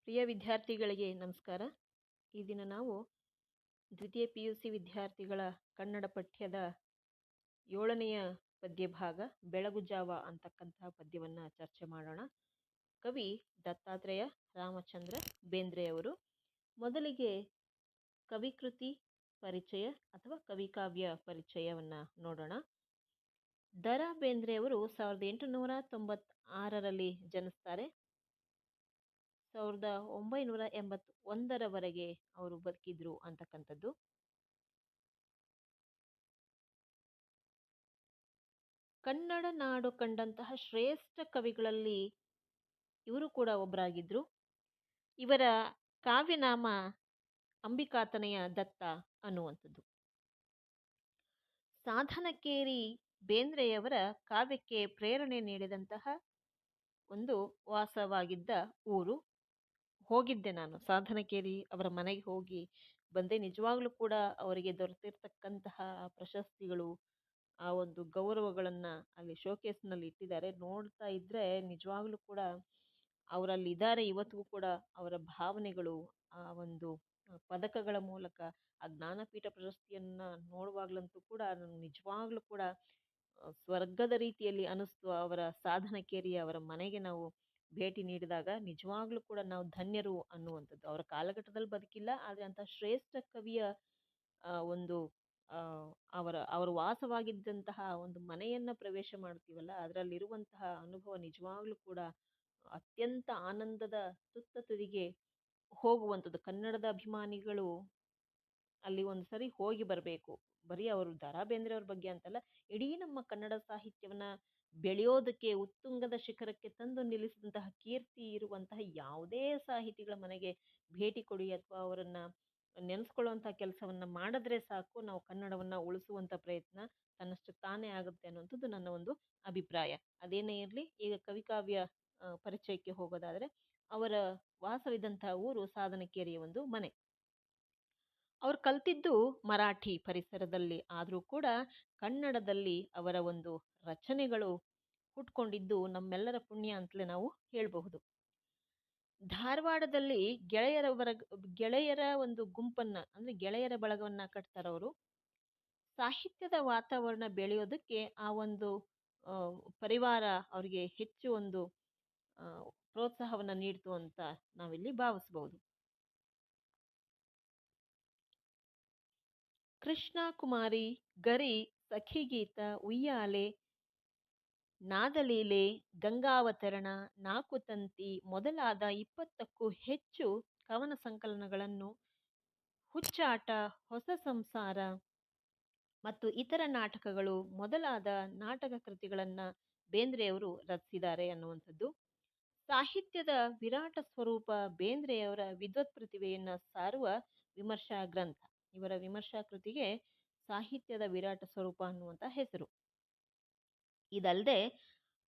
ಪ್ರಿಯ ವಿದ್ಯಾರ್ಥಿಗಳಿಗೆ ನಮಸ್ಕಾರ. ಈ ದಿನ ನಾವು ದ್ವಿತೀಯ PUC ವಿದ್ಯಾರ್ಥಿಗಳ ಕನ್ನಡ ಪಠ್ಯದ 7ನೆಯ ಪದ್ಯಭಾಗ ಬೆಳಗುಜಾವ ಅಂತಕ್ಕಂತಹ ಪದ್ಯವನ್ನು ಚರ್ಚೆ ಮಾಡೋಣ. ಕವಿ ದತ್ತಾತ್ರೇಯ ರಾಮಚಂದ್ರ ಬೇಂದ್ರೆಯವರು. ಮೊದಲಿಗೆ ಕವಿಕೃತಿ ಪರಿಚಯ ಅಥವಾ ಕವಿಕಾವ್ಯ ಪರಿಚಯವನ್ನು ನೋಡೋಣ. ದ.ರಾ ಬೇಂದ್ರೆಯವರು 1896ರಲ್ಲಿ ಜನಿಸ್ತಾರೆ. 1981ರವರೆಗೆ ಅವರು ಬದುಕಿದ್ರು ಅಂತಕ್ಕಂಥದ್ದು. ಕನ್ನಡ ನಾಡು ಕಂಡಂತಹ ಶ್ರೇಷ್ಠ ಕವಿಗಳಲ್ಲಿ ಇವರು ಕೂಡ ಒಬ್ಬರಾಗಿದ್ರು. ಇವರ ಕಾವ್ಯನಾಮ ಅಂಬಿಕಾತನಯ ದತ್ತ ಅನ್ನುವಂಥದ್ದು. ಸಾಧನಕೇರಿ ಬೇಂದ್ರೆಯವರ ಕಾವ್ಯಕ್ಕೆ ಪ್ರೇರಣೆ ನೀಡಿದಂತಹ ಒಂದು ವಾಸವಾಗಿದ್ದ ಊರು. ಹೋಗಿದ್ದೆ ನಾನು ಸಾಧನಕೇರಿ ಅವರ ಮನೆಗೆ ಹೋಗಿ ಬಂದೆ. ನಿಜವಾಗ್ಲೂ ಕೂಡ ಅವರಿಗೆ ದೊರೆತಿರ್ತಕ್ಕಂತಹ ಪ್ರಶಸ್ತಿಗಳು, ಆ ಒಂದು ಗೌರವಗಳನ್ನ ಅಲ್ಲಿ ಶೋಕೇಸ್ನಲ್ಲಿ ಇಟ್ಟಿದ್ದಾರೆ. ನೋಡ್ತಾ ಇದ್ರೆ ನಿಜವಾಗ್ಲೂ ಕೂಡ ಅವರಲ್ಲಿ ಇದ್ದಾರೆ ಇವತ್ತಿಗೂ ಕೂಡ. ಅವರ ಭಾವನೆಗಳು, ಆ ಒಂದು ಪದಕಗಳ ಮೂಲಕ ಆ ಜ್ಞಾನಪೀಠ ಪ್ರಶಸ್ತಿಯನ್ನ ನೋಡುವಾಗ್ಲಂತೂ ಕೂಡ ನನಗೆ ನಿಜವಾಗ್ಲೂ ಕೂಡ ಸ್ವರ್ಗದ ರೀತಿಯಲ್ಲಿ ಅನಿಸ್ತು. ಅವರ ಸಾಧನಕೇರಿ ಅವರ ಮನೆಗೆ ನಾವು ಭೇಟಿ ನೀಡಿದಾಗ ನಿಜವಾಗ್ಲೂ ಕೂಡ ನಾವು ಧನ್ಯರು ಅನ್ನುವಂಥದ್ದು. ಅವರ ಕಾಲಘಟ್ಟದಲ್ಲಿ ಬದುಕಿಲ್ಲ, ಆದರೆ ಅಂತಹ ಶ್ರೇಷ್ಠ ಕವಿಯ ಒಂದು ಅವರ ವಾಸವಾಗಿದ್ದಂತಹ ಒಂದು ಮನೆಯನ್ನ ಪ್ರವೇಶ ಮಾಡ್ತೀವಲ್ಲ, ಅದರಲ್ಲಿರುವಂತಹ ಅನುಭವ ನಿಜವಾಗ್ಲೂ ಕೂಡ ಅತ್ಯಂತ ಆನಂದದ ತುತ್ತ ತುದಿಗೆ ಹೋಗುವಂಥದ್ದು. ಕನ್ನಡದ ಅಭಿಮಾನಿಗಳು ಅಲ್ಲಿ ಒಂದು ಸರಿ ಹೋಗಿ ಬರಬೇಕು. ಬರೀ ಅವರು ದ.ರಾ ಬೇಂದ್ರೆಯವ್ರ ಬಗ್ಗೆ ಅಂತಲ್ಲ, ಇಡೀ ನಮ್ಮ ಕನ್ನಡ ಸಾಹಿತ್ಯವನ್ನ ಬೆಳೆಯೋದಕ್ಕೆ ಉತ್ತುಂಗದ ಶಿಖರಕ್ಕೆ ತಂದು ನಿಲ್ಲಿಸಿದಂತಹ ಕೀರ್ತಿ ಇರುವಂತಹ ಯಾವುದೇ ಸಾಹಿತಿಗಳ ಮನೆಗೆ ಭೇಟಿ ಕೊಡಿ ಅಥವಾ ಅವರನ್ನ ನೆನೆಸ್ಕೊಳ್ಳುವಂತಹ ಕೆಲಸವನ್ನ ಮಾಡಿದ್ರೆ ಸಾಕು, ನಾವು ಕನ್ನಡವನ್ನ ಉಳಿಸುವಂತ ಪ್ರಯತ್ನ ತನ್ನಷ್ಟು ತಾನೇ ಆಗುತ್ತೆ ಅನ್ನುವಂಥದ್ದು ನನ್ನ ಒಂದು ಅಭಿಪ್ರಾಯ. ಅದೇನೇ ಇರಲಿ, ಈಗ ಕವಿಕಾವ್ಯ ಪರಿಚಯಕ್ಕೆ ಹೋಗೋದಾದ್ರೆ, ಅವರ ವಾಸವಿದ್ದಂತಹ ಊರು ಸಾಧನಕೇರಿಯ ಒಂದು ಮನೆ. ಅವ್ರು ಕಲ್ತಿದ್ದು ಮರಾಠಿ ಪರಿಸರದಲ್ಲಿ ಆದರೂ ಕೂಡ ಕನ್ನಡದಲ್ಲಿ ಅವರ ಒಂದು ರಚನೆಗಳು ಹುಟ್ಕೊಂಡಿದ್ದು ನಮ್ಮೆಲ್ಲರ ಪುಣ್ಯ ಅಂತಲೇ ನಾವು ಹೇಳಬಹುದು. ಧಾರವಾಡದಲ್ಲಿ ಗೆಳೆಯರ ಒಂದು ಗುಂಪನ್ನ, ಅಂದ್ರೆ ಗೆಳೆಯರ ಬಳಗವನ್ನ ಕಟ್ತಾರವರು. ಸಾಹಿತ್ಯದ ವಾತಾವರಣ ಬೆಳೆಯೋದಕ್ಕೆ ಆ ಒಂದು ಪರಿವಾರ ಅವರಿಗೆ ಹೆಚ್ಚು ಒಂದು ಪ್ರೋತ್ಸಾಹವನ್ನ ನೀಡ್ತು ಅಂತ ನಾವಿಲ್ಲಿ ಭಾವಿಸಬಹುದು. ಕೃಷ್ಣ ಕುಮಾರಿ, ಗರಿ, ಸಖಿಗೀತ, ಉಯ್ಯಾಲೆ, ನಾದಲೀಲೆ, ಗಂಗಾವತರಣ, ನಾಕುತಂತಿ ಮೊದಲಾದ 20ಕ್ಕೂ ಹೆಚ್ಚು ಕವನ ಸಂಕಲನಗಳನ್ನು, ಹುಚ್ಚಾಟ, ಹೊಸ ಸಂಸಾರ ಮತ್ತು ಇತರ ನಾಟಕಗಳು ಮೊದಲಾದ ನಾಟಕ ಕೃತಿಗಳನ್ನು ಬೇಂದ್ರೆಯವರು ರಚಿಸಿದ್ದಾರೆ ಅನ್ನುವಂಥದ್ದು. ಸಾಹಿತ್ಯದ ವಿರಾಟ ಸ್ವರೂಪ ಬೇಂದ್ರೆಯವರ ವಿದ್ವತ್ ಪ್ರತಿಭೆಯನ್ನ ಸಾರುವ ವಿಮರ್ಶಾ ಗ್ರಂಥ. ಇವರ ವಿಮರ್ಶಾ ಕೃತಿಗೆ ಸಾಹಿತ್ಯದ ವಿರಾಟ ಸ್ವರೂಪ ಅನ್ನುವಂಥ ಹೆಸರು. ಇದಲ್ಲದೆ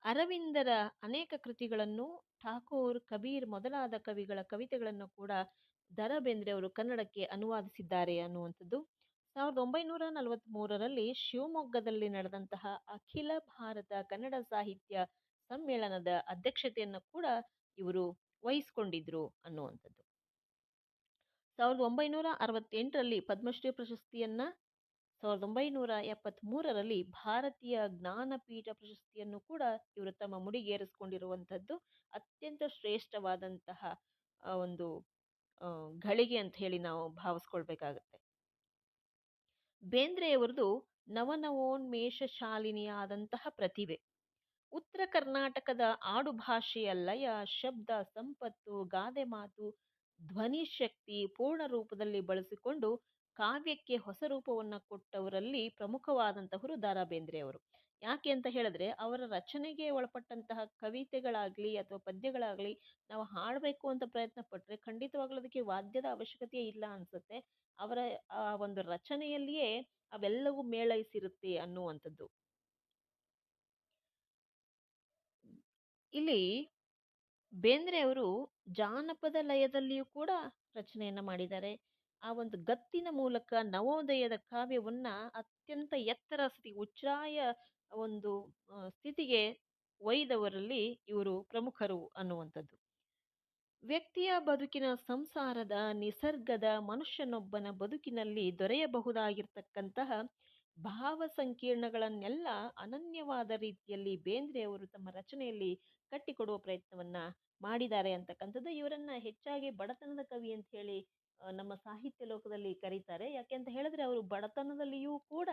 ಅರವಿಂದರ ಅನೇಕ ಕೃತಿಗಳನ್ನು, ಠಾಕೂರ್, ಕಬೀರ್ ಮೊದಲಾದ ಕವಿಗಳ ಕವಿತೆಗಳನ್ನು ಕೂಡ ದ.ರಾ ಬೇಂದ್ರೆಯವರು ಕನ್ನಡಕ್ಕೆ ಅನುವಾದಿಸಿದ್ದಾರೆ ಅನ್ನುವಂಥದ್ದು. 1943ರಲ್ಲಿ ಶಿವಮೊಗ್ಗದಲ್ಲಿ ನಡೆದಂತಹ ಅಖಿಲ ಭಾರತ ಕನ್ನಡ ಸಾಹಿತ್ಯ ಸಮ್ಮೇಳನದ ಅಧ್ಯಕ್ಷತೆಯನ್ನು ಕೂಡ ಇವರು ವಹಿಸಿಕೊಂಡಿದ್ರು ಅನ್ನುವಂಥದ್ದು. 1968ರಲ್ಲಿ ಪದ್ಮಶ್ರೀ ಪ್ರಶಸ್ತಿಯನ್ನ, 1973ರಲ್ಲಿ ಭಾರತೀಯ ಜ್ಞಾನಪೀಠ ಪ್ರಶಸ್ತಿಯನ್ನು ಕೂಡ ಇವರು ತಮ್ಮ ಮುಡಿಗೇರಿಸಿಕೊಂಡಿರುವಂಥದ್ದು ಅತ್ಯಂತ ಶ್ರೇಷ್ಠವಾದಂತಹ ಒಂದು ಘಳಿಗೆ ಅಂತ ಹೇಳಿ ನಾವು ಭಾವಿಸ್ಕೊಳ್ಬೇಕಾಗತ್ತೆ. ಬೇಂದ್ರೆಯವರದು ನವನವೋನ್ಮೇಷ ಶಾಲಿನಿಯಾದಂತಹ ಪ್ರತಿಭೆ. ಉತ್ತರ ಕರ್ನಾಟಕದ ಆಡು ಭಾಷೆಯ ಲಯ, ಶಬ್ದ ಸಂಪತ್ತು, ಗಾದೆ ಮಾತು, ಧ್ವನಿ ಶಕ್ತಿ ಪೂರ್ಣ ರೂಪದಲ್ಲಿ ಬಳಸಿಕೊಂಡು ಕಾವ್ಯಕ್ಕೆ ಹೊಸ ರೂಪವನ್ನು ಕೊಟ್ಟವರಲ್ಲಿ ಪ್ರಮುಖವಾದಂತಹವರು ದ.ರಾ ಬೇಂದ್ರೆಯವರು. ಯಾಕೆ ಅಂತ ಹೇಳಿದ್ರೆ, ಅವರ ರಚನೆಗೆ ಒಳಪಟ್ಟಂತಹ ಕವಿತೆಗಳಾಗ್ಲಿ ಅಥವಾ ಪದ್ಯಗಳಾಗ್ಲಿ ನಾವು ಹಾಡಬೇಕು ಅಂತ ಪ್ರಯತ್ನ ಪಟ್ರೆ ಖಂಡಿತವಾಗ್ಲೂ ಅದಕ್ಕೆ ವಾದ್ಯದ ಅವಶ್ಯಕತೆ ಇಲ್ಲ ಅನ್ಸುತ್ತೆ. ಅವರ ಆ ಒಂದು ರಚನೆಯಲ್ಲಿಯೇ ಅವೆಲ್ಲವೂ ಮೇಳೈಸಿರುತ್ತೆ ಅನ್ನುವಂಥದ್ದು. ಇಲ್ಲಿ ಬೇಂದ್ರೆಯವರು ಜಾನಪದ ಲಯದಲ್ಲಿಯೂ ಕೂಡ ರಚನೆಯನ್ನ ಮಾಡಿದ್ದಾರೆ. ಆ ಒಂದು ಗತ್ತಿನ ಮೂಲಕ ನವೋದಯದ ಕಾವ್ಯವನ್ನ ಅತ್ಯಂತ ಎತ್ತರ ಉಚ್ಛ್ರಾಯ ಒಂದು ಸ್ಥಿತಿಗೆ ಒಯ್ದವರಲ್ಲಿ ಇವರು ಪ್ರಮುಖರು ಅನ್ನುವಂಥದ್ದು. ವ್ಯಕ್ತಿಯ ಬದುಕಿನ ಸಂಸಾರದ ನಿಸರ್ಗದ ಮನುಷ್ಯನೊಬ್ಬನ ಬದುಕಿನಲ್ಲಿ ದೊರೆಯಬಹುದಾಗಿರ್ತಕ್ಕಂತಹ ಭಾವ ಸಂಕೀರ್ಣಗಳನ್ನೆಲ್ಲ ಅನನ್ಯವಾದ ರೀತಿಯಲ್ಲಿ ಬೇಂದ್ರೆಯವರು ತಮ್ಮ ರಚನೆಯಲ್ಲಿ ಕಟ್ಟಿಕೊಡುವ ಪ್ರಯತ್ನವನ್ನ ಮಾಡಿದ್ದಾರೆ ಅಂತಕ್ಕಂಥದ್ದು ಇವರನ್ನ ಹೆಚ್ಚಾಗಿ ಬಡತನದ ಕವಿ ಅಂತ ಹೇಳಿ ನಮ್ಮ ಸಾಹಿತ್ಯ ಲೋಕದಲ್ಲಿ ಕರೀತಾರೆ. ಯಾಕೆ ಅಂತ ಹೇಳಿದ್ರೆ ಅವರು ಬಡತನದಲ್ಲಿಯೂ ಕೂಡ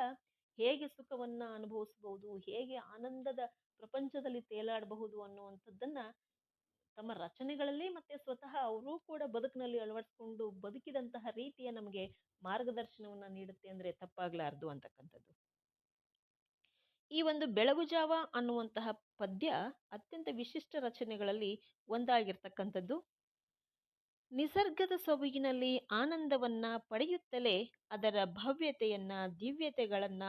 ಹೇಗೆ ಸುಖವನ್ನ ಅನುಭವಿಸಬಹುದು, ಹೇಗೆ ಆನಂದದ ಪ್ರಪಂಚದಲ್ಲಿ ತೇಲಾಡಬಹುದು ಅನ್ನುವಂಥದ್ದನ್ನ ತಮ್ಮ ರಚನೆಗಳಲ್ಲಿ ಮತ್ತೆ ಸ್ವತಃ ಅವರೂ ಕೂಡ ಬದುಕಿನಲ್ಲಿ ಅಳವಡಿಸಿಕೊಂಡು ಬದುಕಿದಂತಹ ರೀತಿಯ ನಮಗೆ ಮಾರ್ಗದರ್ಶನವನ್ನ ನೀಡುತ್ತೆ ಅಂದ್ರೆ ತಪ್ಪಾಗ್ಲಾರ್ದು ಅಂತಕ್ಕಂಥದ್ದು. ಈ ಒಂದು ಬೆಳಗುಜಾವ ಅನ್ನುವಂತಹ ಪದ್ಯ ಅತ್ಯಂತ ವಿಶಿಷ್ಟ ರಚನೆಗಳಲ್ಲಿ ಒಂದಾಗಿರ್ತಕ್ಕಂಥದ್ದು. ನಿಸರ್ಗದ ಸೊಬಗಿನಲ್ಲಿ ಆನಂದವನ್ನ ಪಡೆಯುತ್ತಲೇ ಅದರ ಭವ್ಯತೆಯನ್ನ, ದಿವ್ಯತೆಗಳನ್ನ,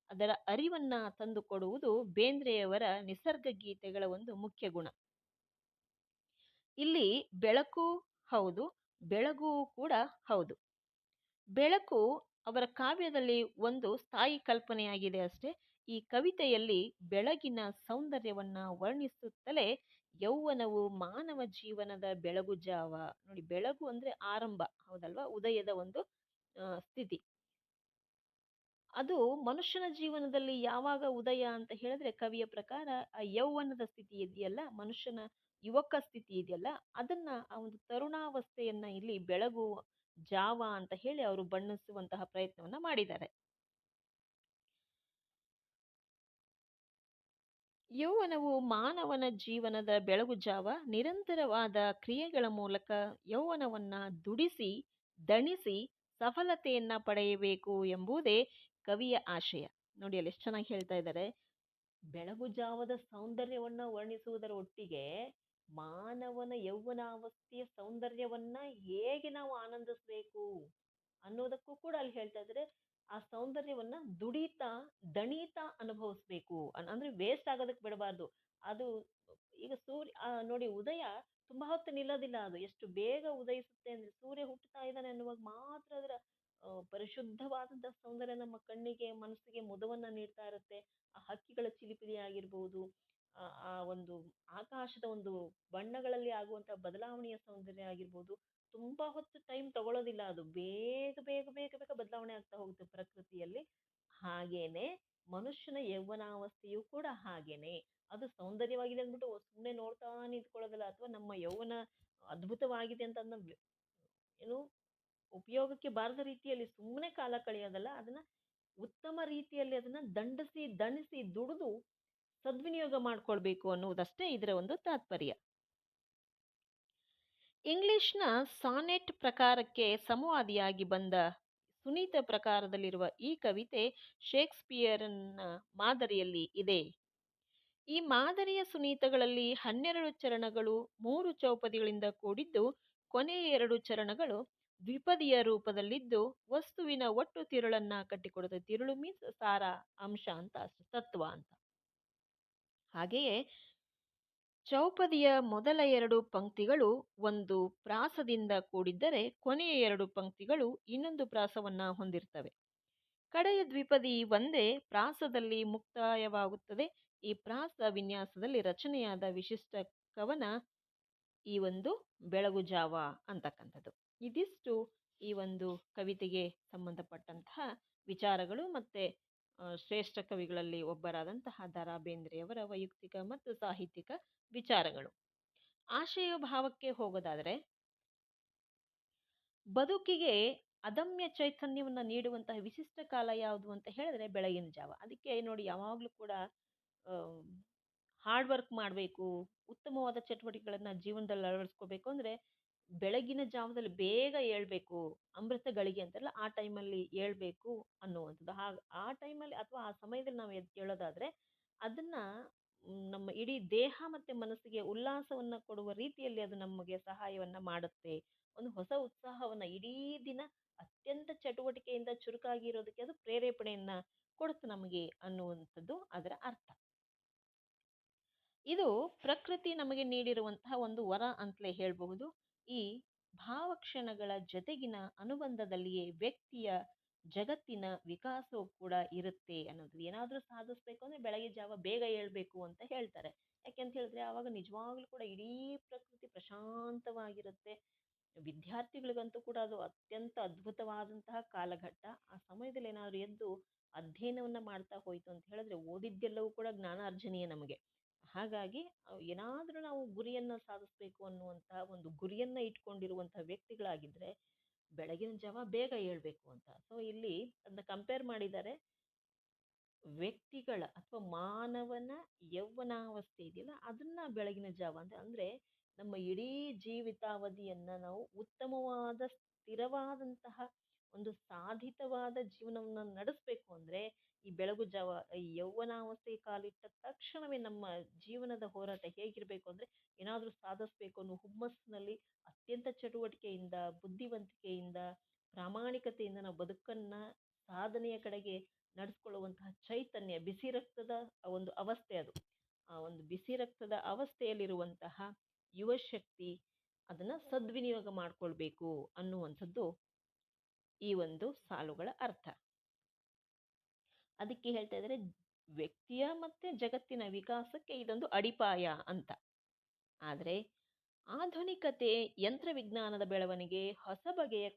ಅದರ ಅರಿವನ್ನ ತಂದುಕೊಡುವುದು ಬೇಂದ್ರೆಯವರ ನಿಸರ್ಗ ಗೀತೆಗಳ ಒಂದು ಮುಖ್ಯ ಗುಣ. ಇಲ್ಲಿ ಬೆಳಕು ಹೌದು, ಬೆಳಗು ಕೂಡ ಹೌದು. ಬೆಳಕು ಅವರ ಕಾವ್ಯದಲ್ಲಿ ಒಂದು ಸ್ಥಾಯಿ ಕಲ್ಪನೆಯಾಗಿದೆ ಅಷ್ಟೇ. ಈ ಕವಿತೆಯಲ್ಲಿ ಬೆಳಗಿನ ಸೌಂದರ್ಯವನ್ನ ವರ್ಣಿಸುತ್ತಲೇ ಯೌವನವು ಮಾನವ ಜೀವನದ ಬೆಳಗುಜಾವ. ನೋಡಿ, ಬೆಳಗು ಅಂದ್ರೆ ಆರಂಭ, ಹೌದಲ್ವಾ? ಉದಯದ ಒಂದು ಸ್ಥಿತಿ. ಅದು ಮನುಷ್ಯನ ಜೀವನದಲ್ಲಿ ಯಾವಾಗ ಉದಯ ಅಂತ ಹೇಳಿದ್ರೆ ಕವಿಯ ಪ್ರಕಾರ ಆ ಯೌವನದ ಸ್ಥಿತಿ ಇದೆಯಲ್ಲ, ಮನುಷ್ಯನ ಯುವಕ ಸ್ಥಿತಿ ಇದೆಯಲ್ಲ, ಅದನ್ನ ಆ ಒಂದು ತರುಣಾವಸ್ಥೆಯನ್ನ ಇಲ್ಲಿ ಬೆಳಗು ಜಾವ ಅಂತ ಹೇಳಿ ಅವರು ಬಣ್ಣಿಸುವಂತಹ ಪ್ರಯತ್ನವನ್ನ ಮಾಡಿದ್ದಾರೆ. ಯೌವನವು ಮಾನವನ ಜೀವನದ ಬೆಳಗು ಜಾವ. ನಿರಂತರವಾದ ಕ್ರಿಯೆಗಳ ಮೂಲಕ ಯೌವನವನ್ನ ದುಡಿಸಿ ದಣಿಸಿ ಸಫಲತೆಯನ್ನ ಪಡೆಯಬೇಕು ಎಂಬುದೇ ಕವಿಯ ಆಶಯ. ನೋಡಿ ಅಲ್ಲಿ ಎಷ್ಟು ಚೆನ್ನಾಗಿ ಹೇಳ್ತಾ ಇದ್ದಾರೆ. ಬೆಳಗು ಜಾವದ ಸೌಂದರ್ಯವನ್ನ ವರ್ಣಿಸುವುದರ ಒಟ್ಟಿಗೆ ಮಾನವನ ಯೌವನಾವಸ್ಥೆಯ ಸೌಂದರ್ಯವನ್ನ ಹೇಗೆ ನಾವು ಆನಂದಿಸಬೇಕು ಅನ್ನೋದಕ್ಕೂ ಕೂಡ ಅಲ್ಲಿ ಹೇಳ್ತಾ ಇದ್ದಾರೆ. ಆ ಸೌಂದರ್ಯವನ್ನ ದುಡಿತಾ ದಣಿತಾ ಅನುಭವಿಸ್ಬೇಕು, ಅಂದ್ರೆ ವೇಸ್ಟ್ ಆಗೋದಕ್ಕೆ ಬಿಡಬಾರ್ದು. ಅದು ಈಗ ಸೂರ್ಯ ನೋಡಿ, ಉದಯ ತುಂಬಾ ಹೊತ್ತು ನಿಲ್ಲೋದಿಲ್ಲ. ಅದು ಎಷ್ಟು ಬೇಗ ಉದಯಿಸುತ್ತೆ ಅಂದ್ರೆ ಸೂರ್ಯ ಹುಟ್ಟುತ್ತಾ ಇದ್ದಾನೆ ಅನ್ನುವಾಗ ಮಾತ್ರ ಅದರ ಪರಿಶುದ್ಧವಾದಂತಹ ಸೌಂದರ್ಯ ನಮ್ಮ ಕಣ್ಣಿಗೆ ಮನಸ್ಸಿಗೆ ಮುದವನ್ನ ನೀಡ್ತಾ ಇರುತ್ತೆ. ಆ ಹಕ್ಕಿಗಳ ಚಿಲಿಪಿಲಿ ಆಗಿರ್ಬಹುದು, ಆ ಒಂದು ಆಕಾಶದ ಒಂದು ಬಣ್ಣಗಳಲ್ಲಿ ಆಗುವಂತಹ ಬದಲಾವಣೆಯ ಸೌಂದರ್ಯ ಆಗಿರ್ಬೋದು, ತುಂಬಾ ಹೊತ್ತು ಟೈಮ್ ತಗೊಳ್ಳೋದಿಲ್ಲ. ಅದು ಬೇಗ ಬೇಗ ಬೇಗ ಬೇಗ ಬದಲಾವಣೆ ಆಗ್ತಾ ಹೋಗುತ್ತೆ ಪ್ರಕೃತಿಯಲ್ಲಿ. ಹಾಗೇನೆ ಮನುಷ್ಯನ ಯೌವನಾವಸ್ಥೆಯೂ ಕೂಡ ಹಾಗೇನೆ. ಅದು ಸೌಂದರ್ಯವಾಗಿದೆ ಅಂದ್ಬಿಟ್ಟು ಸುಮ್ಮನೆ ನೋಡ್ತಾ ನಿಂತ್ಕೊಳ್ಳೋದಲ್ಲ, ಅಥವಾ ನಮ್ಮ ಯೌವನ ಅದ್ಭುತವಾಗಿದೆ ಅಂತ ಏನು ಉಪಯೋಗಕ್ಕೆ ಬಾರದ ರೀತಿಯಲ್ಲಿ ಸುಮ್ಮನೆ ಕಾಲ ಕಳೆಯೋದಲ್ಲ, ಅದನ್ನ ಉತ್ತಮ ರೀತಿಯಲ್ಲಿ ಅದನ್ನ ದಂಡಿಸಿ ದಣಿಸಿ ದುಡಿದು ಸದ್ವಿನಿಯೋಗ ಮಾಡ್ಕೊಳ್ಬೇಕು ಅನ್ನುವುದಷ್ಟೇ ಇದರ ಒಂದು ತಾತ್ಪರ್ಯ. ಇಂಗ್ಲಿಷ್ನ ಸಾನೆಟ್ ಪ್ರಕಾರಕ್ಕೆ ಸಮವಾದಿಯಾಗಿ ಬಂದ ಸುನೀತ ಪ್ರಕಾರದಲ್ಲಿರುವ ಈ ಕವಿತೆ ಶೇಕ್ಸ್ಪಿಯರನ್ನ ಮಾದರಿಯಲ್ಲಿ ಇದೆ. ಈ ಮಾದರಿಯ ಸುನೀತಗಳಲ್ಲಿ 12 ಚರಣಗಳು 3 ಚೌಪದಿಗಳಿಂದ ಕೂಡಿದ್ದು, ಕೊನೆಯ 2 ಚರಣಗಳು ದ್ವಿಪದಿಯ ರೂಪದಲ್ಲಿದ್ದು ವಸ್ತುವಿನ ಒಟ್ಟು ತಿರುಳನ್ನ ಕಟ್ಟಿಕೊಡುತ್ತೆ. ತಿರುಳು ಮೀನ್ಸ್ ಸಾರ, ಅಂಶ ಅಂತ, ತತ್ವ ಅಂತ. ಹಾಗೆಯೇ ಚೌಪದಿಯ ಮೊದಲ 2 ಪಂಕ್ತಿಗಳು ಒಂದು ಪ್ರಾಸದಿಂದ ಕೂಡಿದ್ದರೆ ಕೊನೆಯ 2 ಪಂಕ್ತಿಗಳು ಇನ್ನೊಂದು ಪ್ರಾಸವನ್ನ ಹೊಂದಿರ್ತವೆ. ಕಡೆಯ ದ್ವಿಪದಿ ಒಂದೇ ಪ್ರಾಸದಲ್ಲಿ ಮುಕ್ತಾಯವಾಗುತ್ತದೆ. ಈ ಪ್ರಾಸ ವಿನ್ಯಾಸದಲ್ಲಿ ರಚನೆಯಾದ ವಿಶಿಷ್ಟ ಕವನ ಈ ಒಂದು ಬೆಳಗುಜಾವ ಅಂತಕ್ಕಂಥದ್ದು. ಇದಿಷ್ಟು ಈ ಒಂದು ಕವಿತೆಗೆ ಸಂಬಂಧಪಟ್ಟಂತಹ ವಿಚಾರಗಳು. ಮತ್ತೆ ಶ್ರೇಷ್ಠ ಕವಿಗಳಲ್ಲಿ ಒಬ್ಬರಾದಂತಹ ದ.ರಾ ಬೇಂದ್ರೆಯವರ ವೈಯಕ್ತಿಕ ಮತ್ತು ಸಾಹಿತ್ಯಿಕ ವಿಚಾರಗಳು. ಆಶಯ ಭಾವಕ್ಕೆ ಹೋಗೋದಾದರೆ, ಬದುಕಿಗೆ ಅದಮ್ಯ ಚೈತನ್ಯವನ್ನ ನೀಡುವಂತಹ ವಿಶಿಷ್ಟ ಕಾಲ ಯಾವುದು ಅಂತ ಹೇಳಿದ್ರೆ ಬೆಳಗಿನ ಜಾವ. ಅದಕ್ಕೆ ನೋಡಿ, ಯಾವಾಗಲೂ ಕೂಡ ಹಾರ್ಡ್ ವರ್ಕ್ ಮಾಡಬೇಕು, ಉತ್ತಮವಾದ ಚಟುವಟಿಕೆಗಳನ್ನ ಜೀವನದಲ್ಲಿ ಅಳವಡಿಸ್ಕೋಬೇಕು ಅಂದ್ರೆ ಬೆಳಗಿನ ಜಾವದಲ್ಲಿ ಬೇಗ ಏಳ್ಬೇಕು. ಅಮೃತ ಗಳಿಗೆ ಅಂತಾರಲ್ಲ, ಆ ಟೈಮಲ್ಲಿ ಏಳ್ಬೇಕು ಅನ್ನುವಂಥದ್ದು. ಆ ಟೈಮಲ್ಲಿ ಅಥವಾ ಆ ಸಮಯದಲ್ಲಿ ನಾವು ಹೇಳೋದಾದ್ರೆ ಅದನ್ನ ನಮ್ಮ ಇಡೀ ದೇಹ ಮತ್ತೆ ಮನಸ್ಸಿಗೆ ಉಲ್ಲಾಸವನ್ನ ಕೊಡುವ ರೀತಿಯಲ್ಲಿ ಅದು ನಮಗೆ ಸಹಾಯವನ್ನ ಮಾಡುತ್ತೆ. ಒಂದು ಹೊಸ ಉತ್ಸಾಹವನ್ನ, ಇಡೀ ದಿನ ಅತ್ಯಂತ ಚಟುವಟಿಕೆಯಿಂದ ಚುರುಕಾಗಿ ಇರೋದಕ್ಕೆ ಅದು ಪ್ರೇರೇಪಣೆಯನ್ನ ಕೊಡುತ್ತೆ ನಮಗೆ ಅನ್ನುವಂಥದ್ದು ಅದರ ಅರ್ಥ. ಇದು ಪ್ರಕೃತಿ ನಮಗೆ ನೀಡಿರುವಂತಹ ಒಂದು ವರ ಅಂತಲೇ ಹೇಳಬಹುದು. ಈ ಭಾವಕ್ಷಣಗಳ ಜೊತೆಗಿನ ಅನುಬಂಧದಲ್ಲಿಯೇ ವ್ಯಕ್ತಿಯ ಜಗತ್ತಿನ ವಿಕಾಸವೂ ಕೂಡ ಇರುತ್ತೆ ಅನ್ನೋದು. ಏನಾದ್ರೂ ಸಾಧಿಸ್ಬೇಕು ಅಂದ್ರೆ ಬೆಳಗ್ಗೆ ಜಾವ ಬೇಗ ಏಳ್ಬೇಕು ಅಂತ ಹೇಳ್ತಾರೆ. ಯಾಕೆಂತ ಹೇಳಿದ್ರೆ ಆವಾಗ ನಿಜವಾಗ್ಲೂ ಕೂಡ ಇಡೀ ಪ್ರಕೃತಿ ಪ್ರಶಾಂತವಾಗಿರುತ್ತೆ. ವಿದ್ಯಾರ್ಥಿಗಳಿಗಂತೂ ಕೂಡ ಅದು ಅತ್ಯಂತ ಅದ್ಭುತವಾದಂತಹ ಕಾಲಘಟ್ಟ. ಆ ಸಮಯದಲ್ಲಿ ಏನಾದ್ರು ಎದ್ದು ಅಧ್ಯಯನವನ್ನ ಮಾಡ್ತಾ ಹೋಯ್ತು ಅಂತ ಹೇಳಿದ್ರೆ ಓದಿದ್ದೆಲ್ಲವೂ ಕೂಡ ಜ್ಞಾನಾರ್ಜನೆಯೇ ನಮಗೆ. ಹಾಗಾಗಿ ಏನಾದ್ರೂ ನಾವು ಗುರಿಯನ್ನ ಸಾಧಿಸ್ಬೇಕು ಅನ್ನುವಂತಹ ಒಂದು ಗುರಿಯನ್ನ ಇಟ್ಕೊಂಡಿರುವಂತಹ ವ್ಯಕ್ತಿಗಳಾಗಿದ್ರೆ ಬೆಳಗಿನ ಜಾವ ಬೇಗ ಏಳ್ಬೇಕು ಅಂತ. ಸೊ ಇಲ್ಲಿ ಅದನ್ನ ಕಂಪೇರ್ ಮಾಡಿದ್ದಾರೆ. ವ್ಯಕ್ತಿಗಳ ಅಥವಾ ಮಾನವನ ಯೌವನಾವಸ್ಥೆ ಇದೆಯಲ್ಲ ಅದನ್ನ ಬೆಳಗಿನ ಜಾವ ಅಂತ ಅಂದ್ರೆ ನಮ್ಮ ಇಡೀ ಜೀವಿತಾವಧಿಯನ್ನ ನಾವು ಉತ್ತಮವಾದ ಸ್ಥಿರವಾದಂತಹ ಒಂದು ಸಾಧಿತವಾದ ಜೀವನವನ್ನ ನಡೆಸಬೇಕು ಅಂದ್ರೆ ಈ ಬೆಳಗು ಜಾವ ಈ ಯೌವನಾವಸ್ಥೆಗೆ ಕಾಲಿಟ್ಟ ತಕ್ಷಣವೇ ನಮ್ಮ ಜೀವನದ ಹೋರಾಟ ಹೇಗಿರ್ಬೇಕು ಅಂದ್ರೆ ಏನಾದ್ರೂ ಸಾಧಿಸ್ಬೇಕು ಅನ್ನೋ ಹುಮ್ಮಸ್ಸಿನಲ್ಲಿ ಅತ್ಯಂತ ಚಟುವಟಿಕೆಯಿಂದ ಬುದ್ಧಿವಂತಿಕೆಯಿಂದ ಪ್ರಾಮಾಣಿಕತೆಯಿಂದ ನಾವು ಬದುಕನ್ನ ಸಾಧನೆಯ ಕಡೆಗೆ ನಡೆಸ್ಕೊಳ್ಳುವಂತಹ ಚೈತನ್ಯ ಬಿಸಿ ರಕ್ತದ ಒಂದು ಅವಸ್ಥೆ ಅದು. ಆ ಒಂದು ಬಿಸಿ ರಕ್ತದ ಅವಸ್ಥೆಯಲ್ಲಿರುವಂತಹ ಯುವ ಶಕ್ತಿ ಅದನ್ನ ಸದ್ವಿನಿಯೋಗ ಮಾಡ್ಕೊಳ್ಬೇಕು ಅನ್ನುವಂಥದ್ದು ಈ ಒಂದು ಸಾಲುಗಳ ಅರ್ಥ. ಅದಕ್ಕೆ ಹೇಳ್ತಾ ಇದ್ದಾರೆ ವ್ಯಕ್ತಿಯ ಮತ್ತೆ ಜಗತ್ತಿನ ವಿಕಾಸಕ್ಕೆ ಇದೊಂದು ಅಡಿಪಾಯ ಅಂತ. ಆದರೆ ಆಧುನಿಕತೆ, ಯಂತ್ರವಿಜ್ಞಾನದ ಬೆಳವಣಿಗೆ, ಹೊಸ ಬಗೆಯ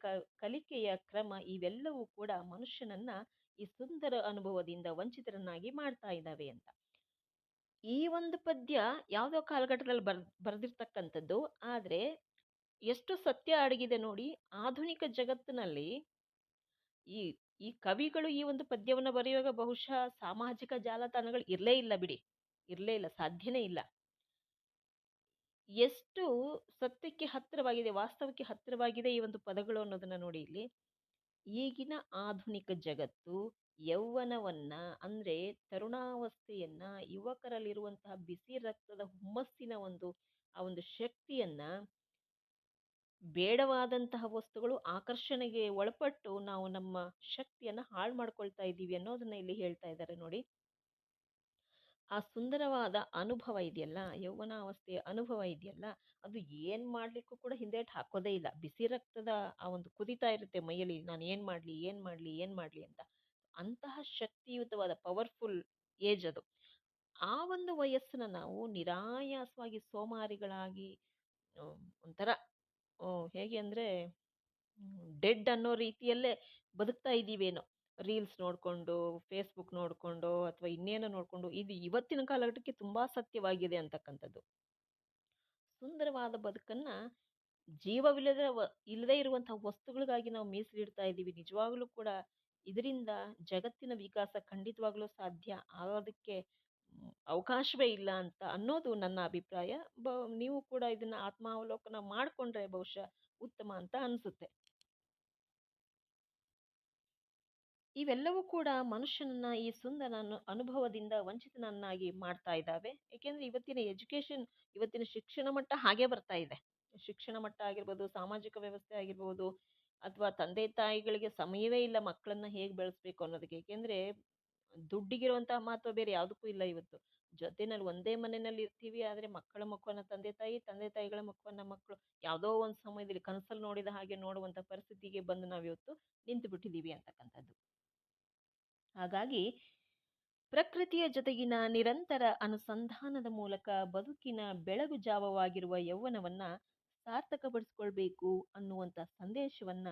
ಕಲಿಕೆಯ ಕ್ರಮ ಇವೆಲ್ಲವೂ ಕೂಡ ಮನುಷ್ಯನನ್ನ ಈ ಸುಂದರ ಅನುಭವದಿಂದ ವಂಚಿತರನ್ನಾಗಿ ಮಾಡ್ತಾ ಇದ್ದಾವೆ ಅಂತ. ಈ ಒಂದು ಪದ್ಯ ಯಾವುದೋ ಕಾಲಘಟ್ಟದಲ್ಲಿ ಬರೆದಿರ್ತಕ್ಕಂಥದ್ದು. ಆದ್ರೆ ಎಷ್ಟು ಸತ್ಯ ಅಡಗಿದೆ ನೋಡಿ. ಆಧುನಿಕ ಜಗತ್ತಿನಲ್ಲಿ ಈ ಈ ಕವಿಗಳು ಈ ಒಂದು ಪದ್ಯವನ್ನು ಬರೆಯುವಾಗ ಬಹುಶಃ ಸಾಮಾಜಿಕ ಜಾಲತಾಣಗಳು ಇರಲೇ ಇಲ್ಲ ಬಿಡಿ, ಇರಲೇ ಇಲ್ಲ, ಸಾಧ್ಯನೇ ಇಲ್ಲ. ಎಷ್ಟು ಸತ್ಯಕ್ಕೆ ಹತ್ತಿರವಾಗಿದೆ, ವಾಸ್ತವಕ್ಕೆ ಹತ್ತಿರವಾಗಿದೆ ಈ ಒಂದು ಪದಗಳು ಅನ್ನೋದನ್ನ ನೋಡಿ ಇಲ್ಲಿ. ಈಗಿನ ಆಧುನಿಕ ಜಗತ್ತು ಯೌವನವನ್ನ ಅಂದ್ರೆ ತರುಣಾವಸ್ಥೆಯನ್ನ, ಯುವಕರಲ್ಲಿರುವಂತಹ ಬಿಸಿ ರಕ್ತದ ಹುಮ್ಮಸ್ಸಿನ ಆ ಒಂದು ಶಕ್ತಿಯನ್ನ ಬೇಡವಾದಂತಹ ವಸ್ತುಗಳು ಆಕರ್ಷಣೆಗೆ ಒಳಪಟ್ಟು ನಾವು ನಮ್ಮ ಶಕ್ತಿಯನ್ನ ಹಾಳು ಮಾಡ್ಕೊಳ್ತಾ ಇದ್ದೀವಿ ಅನ್ನೋದನ್ನ ಇಲ್ಲಿ ಹೇಳ್ತಾ ಇದ್ದಾರೆ ನೋಡಿ. ಆ ಸುಂದರವಾದ ಅನುಭವ ಇದೆಯಲ್ಲ, ಯೌವನಾವಸ್ಥೆಯ ಅನುಭವ ಇದೆಯಲ್ಲ, ಅದು ಏನ್ ಮಾಡ್ಲಿಕ್ಕೂ ಕೂಡ ಹಿಂದೇಟ್ ಹಾಕೋದೇ ಇಲ್ಲ. ಬಿಸಿ ರಕ್ತದ ಆ ಒಂದು ಕುದಿತಾ ಇರುತ್ತೆ ಮೈಯಲ್ಲಿ, ನಾನು ಏನ್ ಮಾಡ್ಲಿ ಏನ್ ಮಾಡ್ಲಿ ಏನ್ ಮಾಡ್ಲಿ ಅಂತ. ಅಂತಹ ಶಕ್ತಿಯುತವಾದ ಪವರ್ಫುಲ್ ಏಜ್ ಅದು. ಆ ಒಂದು ವಯಸ್ಸನ್ನ ನಾವು ನಿರಾಯಾಸವಾಗಿ ಸೋಮಾರಿಗಳಾಗಿ ಒಂಥರ ಹೇಗೆ ಅಂದ್ರೆ ಡೆಡ್ ಅನ್ನೋ ರೀತಿಯಲ್ಲೇ ಬದುಕ್ತಾ ಇದ್ದೀವೇನೋ. ರೀಲ್ಸ್ ನೋಡ್ಕೊಂಡು, ಫೇಸ್ಬುಕ್ ನೋಡ್ಕೊಂಡು ಅಥವಾ ಇನ್ನೇನೋ ನೋಡ್ಕೊಂಡು, ಇದು ಇವತ್ತಿನ ಕಾಲಘಟ್ಟಕ್ಕೆ ತುಂಬಾ ಸತ್ಯವಾಗಿದೆ ಅಂತಕ್ಕಂಥದ್ದು. ಸುಂದರವಾದ ಬದುಕನ್ನ ಜೀವವಿಲ್ಲದ ಇಲ್ಲದೆ ಇರುವಂತಹ ವಸ್ತುಗಳಿಗಾಗಿ ನಾವು ಮೀಸಲಿಡ್ತಾ ಇದ್ದೀವಿ. ನಿಜವಾಗ್ಲೂ ಕೂಡ ಇದರಿಂದ ಜಗತ್ತಿನ ವಿಕಾಸ ಖಂಡಿತವಾಗ್ಲೂ ಸಾಧ್ಯ ಆಗೋದಕ್ಕೆ ಅವಕಾಶವೇ ಇಲ್ಲ ಅಂತ ಅನ್ನೋದು ನನ್ನ ಅಭಿಪ್ರಾಯ. ನೀವು ಕೂಡ ಇದನ್ನ ಆತ್ಮಾವಲೋಕನ ಮಾಡಿಕೊಂಡ್ರೆ ಬಹುಶಃ ಉತ್ತಮ ಅಂತ ಅನಿಸುತ್ತೆ. ಇವೆಲ್ಲವೂ ಕೂಡ ಮನುಷ್ಯನನ್ನ ಈ ಸುಂದರ ಅನುಭವದಿಂದ ವಂಚಿತನನ್ನಾಗಿ ಮಾಡ್ತಾ ಇದ್ದಾವೆ. ಏಕೆಂದ್ರೆ ಇವತ್ತಿನ ಎಜುಕೇಶನ್, ಇವತ್ತಿನ ಶಿಕ್ಷಣ ಮಟ್ಟ ಹಾಗೆ ಬರ್ತಾ ಇದೆ. ಶಿಕ್ಷಣ ಮಟ್ಟ ಆಗಿರ್ಬೋದು, ಸಾಮಾಜಿಕ ವ್ಯವಸ್ಥೆ ಆಗಿರ್ಬೋದು, ಅಥವಾ ತಂದೆ ತಾಯಿಗಳಿಗೆ ಸಮಯವೇ ಇಲ್ಲ ಮಕ್ಕಳನ್ನ ಹೇಗೆ ಬೆಳೆಸ್ಬೇಕು ಅನ್ನೋದಕ್ಕೆ. ಏಕೆಂದ್ರೆ ದುಡ್ಡಿಗಿರುವಂತಹ ಮಹತ್ವ ಬೇರೆ ಯಾವುದಕ್ಕೂ ಇಲ್ಲ ಇವತ್ತು. ಜೊತೆನಲ್ಲಿ ಒಂದೇ ಮನೆಯಲ್ಲಿ ಇರ್ತೀವಿ, ಆದ್ರೆ ಮಕ್ಕಳ ಮುಖವನ್ನ ತಂದೆ ತಾಯಿ, ತಂದೆ ತಾಯಿಗಳ ಮುಖವನ್ನ ಮಕ್ಕಳು ಯಾವುದೋ ಒಂದು ಸಮಯದಲ್ಲಿ ಕನಸಲ್ಲಿ ನೋಡಿದ ಹಾಗೆ ನೋಡುವಂತ ಪರಿಸ್ಥಿತಿಗೆ ಬಂದು ನಾವಿವತ್ತು ನಿಂತು ಬಿಟ್ಟಿದ್ದೀವಿ ಅಂತಕ್ಕಂಥದ್ದು. ಹಾಗಾಗಿ ಪ್ರಕೃತಿಯ ಜೊತೆಗಿನ ನಿರಂತರ ಅನುಸಂಧಾನದ ಮೂಲಕ ಬದುಕಿನ ಬೆಳಗು ಜಾವವಾಗಿರುವ ಯೌವನವನ್ನ ಸಾರ್ಥಕಪಡಿಸಿಕೊಳ್ಬೇಕು ಅನ್ನುವಂಥ ಸಂದೇಶವನ್ನ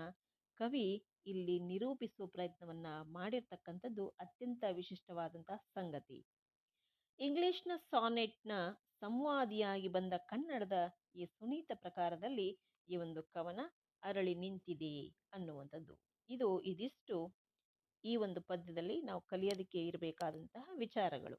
ಕವಿ ಇಲ್ಲಿ ನಿರೂಪಿಸುವ ಪ್ರಯತ್ನವನ್ನ ಮಾಡಿರ್ತಕ್ಕಂಥದ್ದು ಅತ್ಯಂತ ವಿಶಿಷ್ಟವಾದಂತಹ ಸಂಗತಿ. ಇಂಗ್ಲಿಷ್ನ ಸಾನೆಟ್ನ ಸಂವಾದಿಯಾಗಿ ಬಂದ ಕನ್ನಡದ ಈ ಸುನೀತ ಪ್ರಕಾರದಲ್ಲಿ ಈ ಒಂದು ಕವನ ಅರಳಿ ನಿಂತಿದೆ ಅನ್ನುವಂಥದ್ದು. ಇದಿಷ್ಟು ಈ ಒಂದು ಪದ್ಯದಲ್ಲಿ ನಾವು ಕಲಿಯೋದಕ್ಕೆ ಇರಬೇಕಾದಂತಹ ವಿಚಾರಗಳು.